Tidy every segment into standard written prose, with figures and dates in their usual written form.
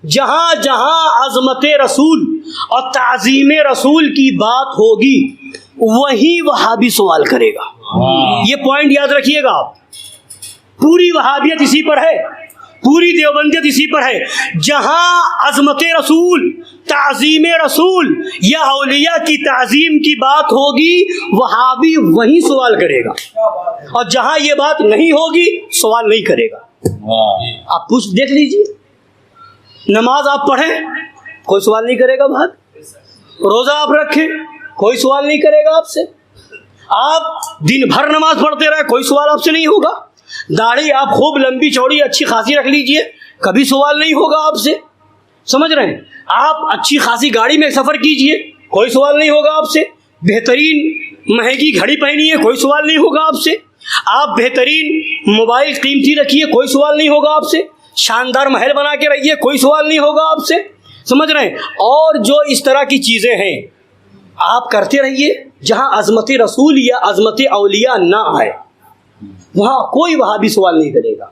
جہاں جہاں عظمت رسول اور تعظیم رسول کی بات ہوگی وہی وہابی سوال کرے گا. یہ پوائنٹ یاد رکھیے گا آپ. پوری وہابیت اسی پر ہے, پوری دیوبندیت اسی پر ہے. جہاں عظمت رسول, تعظیم رسول یا اولیاء کی تعظیم کی بات ہوگی وہابی وہی سوال کرے گا, اور جہاں یہ بات نہیں ہوگی سوال نہیں کرے گا. آپ پوچھ دیکھ لیجیے, نماز آپ پڑھیں کوئی سوال نہیں کرے گا بھائی, روزہ آپ رکھیں کوئی سوال نہیں کرے گا آپ سے, آپ دن بھر نماز پڑھتے رہے کوئی سوال آپ سے نہیں ہوگا, داڑھی آپ خوب لمبی چوڑی اچھی خاصی رکھ لیجئے کبھی سوال نہیں ہوگا آپ سے, سمجھ رہے ہیں, آپ اچھی خاصی گاڑی میں سفر کیجئے کوئی سوال نہیں ہوگا آپ سے, بہترین مہنگی گھڑی پہنیے کوئی سوال نہیں ہوگا آپ سے, آپ بہترین موبائل قیمتی رکھیے کوئی سوال نہیں ہوگا آپ سے, شاندار محل بنا کے رہیے کوئی سوال نہیں ہوگا آپ سے, سمجھ رہے ہیں. اور جو اس طرح کی چیزیں ہیں آپ کرتے رہیے. جہاں عظمت رسول یا عظمت اولیاء نہ آئے وہاں کوئی وہابی سوال نہیں کرے گا,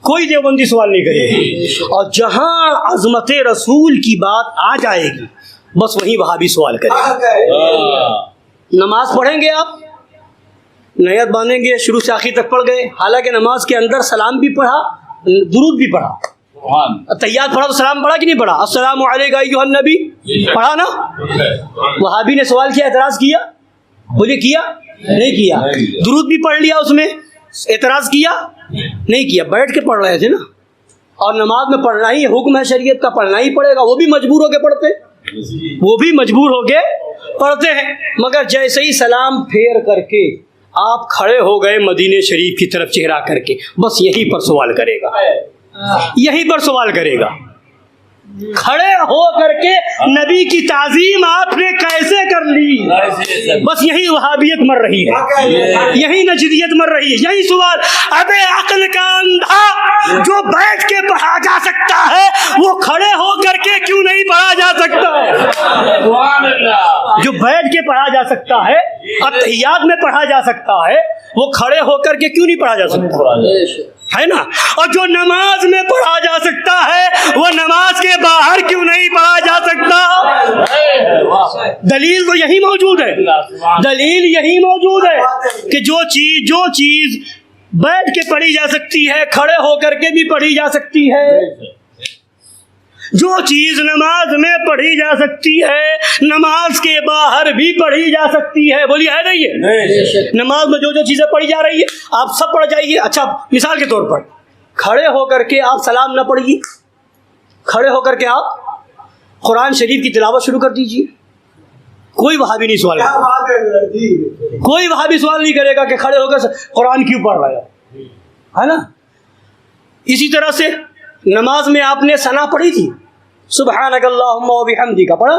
کوئی دیوبندی سوال نہیں کرے گا, اور جہاں عظمت رسول کی بات آ جائے گی بس وہی وہابی سوال کرے گا. نماز پڑھیں گے آپ, نیت باندھیں گے, شروع سے آخر تک پڑھ گئے, حالانکہ نماز کے اندر سلام بھی پڑھا, درود بھی پڑھا, تحیات پڑھا تو سلام پڑھا کہ نہیں پڑھا, السلام علیکم ایھا النبی پڑھا نا. وہابی نے سوال کیا, اعتراض کیا, بولیے کیا نہیں کیا, درود بھی پڑھ لیا, اس میں اعتراض کیا نہیں کیا, بیٹھ کے پڑھ رہے تھے نا. اور نماز میں پڑھنا ہی حکم ہے شریعت کا, پڑھنا ہی پڑے گا, وہ بھی مجبور ہو کے پڑھتے, وہ بھی مجبور ہو کے پڑھتے ہیں. مگر جیسے ہی سلام پھیر کر کے آپ کھڑے ہو گئے مدینے شریف کی طرف چہرہ کر کے, بس یہیں پر سوال کرے گا, یہیں پر سوال کرے گا. کھڑے ہو کر کے نبی کی تعظیم آپ نے کیسے کر لی, بس یہی وہابیت مر رہی ہے, یہی نجدیت مر رہی ہے, یہی سوال. ابے عقل کا اندھا, جو بیٹھ کے پڑھا جا سکتا ہے وہ کھڑے ہو کر کے کیوں نہیں پڑھا جا سکتا, جو بیٹھ کے پڑھا جا سکتا ہے, اتحیات میں پڑھا جا سکتا ہے, وہ کھڑے ہو کر کے کیوں نہیں پڑھا جا سکتا, ہے نا. اور جو نماز میں پڑھا جا سکتا ہے وہ نماز کے باہر کیوں نہیں پڑھا جا سکتا. دلیل تو یہی موجود ہے, دلیل یہی موجود ہے کہ جو چیز بیٹھ کے پڑھی جا سکتی ہے کھڑے ہو کر کے بھی پڑھی جا سکتی ہے, جو چیز نماز میں پڑھی جا سکتی ہے نماز کے باہر بھی پڑھی جا سکتی ہے. بولیے ہے نہیں ہے, نماز میں جو چیزیں پڑھی جا رہی ہے آپ سب پڑھ جائیے. اچھا مثال کے طور پر کھڑے ہو کر کے آپ سلام نہ پڑھیے, کھڑے ہو کر کے آپ قرآن شریف کی تلاوت شروع کر دیجیے, کوئی وہابی نہیں سوال کرے گا, کوئی وہابی سوال نہیں کرے گا کہ کھڑے ہو کر قرآن کیوں پڑھ رہا ہے نا. اسی طرح سے نماز میں آپ نے ثنا پڑھی تھی, سبحانک اللہم و بحمدک پڑھا,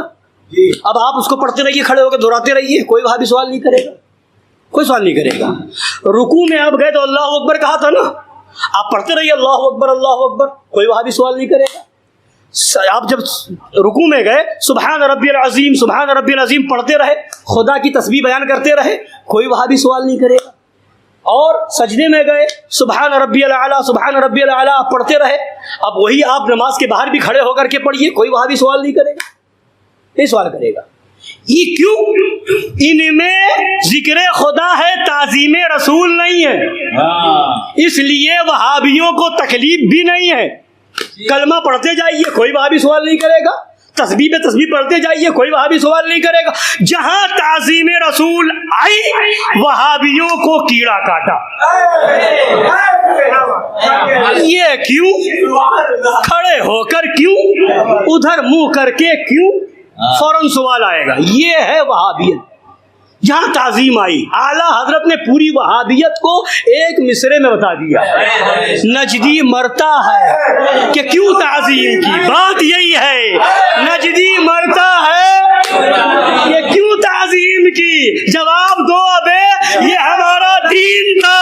اب آپ اس کو پڑھتے رہیے, کھڑے ہو کے دہراتے رہیے, کوئی وہابی سوال نہیں کرے گا, کوئی سوال نہیں کرے گا. رکوع میں آپ گئے تو اللہ اکبر کہا تھا نا, آپ پڑھتے رہیے اللہ اکبر اللہ اکبر, کوئی وہابی سوال نہیں کرے گا. آپ جب رکوع میں گئے سبحان ربی العظیم سبحان ربی العظیم پڑھتے رہے, خدا کی تسبیح بیان کرتے رہے, کوئی وہابی سوال نہیں کرے گا. اور سجدے میں گئے سبحان ربی الاعلیٰ سبحان ربی الاعلیٰ آپ پڑھتے رہے, اب وہی آپ نماز کے باہر بھی کھڑے ہو کر کے پڑھیے, کوئی وہابی سوال نہیں کرے گا, نہیں سوال کرے گا. یہ کیوں, ان میں ذکر خدا ہے, تعظیم رسول نہیں ہے, اس لیے وہابیوں کو تکلیف بھی نہیں ہے. کلمہ پڑھتے جائیے کوئی وہابی سوال نہیں کرے گا, تسبیح پہ تسبیح پڑھتے جائیے کوئی وہابی سوال نہیں کرے گا. جہاں تعظیم رسول آئی وہابیوں کو کیڑا کاٹا. یہ کیوں, کھڑے ہو کر کیوں, ادھر منہ کر کے کیوں, فوراً سوال آئے گا. یہ ہے وہابیت. جہاں تعظیم آئی, اعلیٰ حضرت نے پوری وہابیت کو ایک مصرے میں بتا دیا. نجدی مرتا ہے کہ کیوں تعظیم کی, بات یہی ہے, نجدی مرتا ہے کہ کیوں تعظیم کی. جواب دو ابے, یہ ہمارا دین تھا,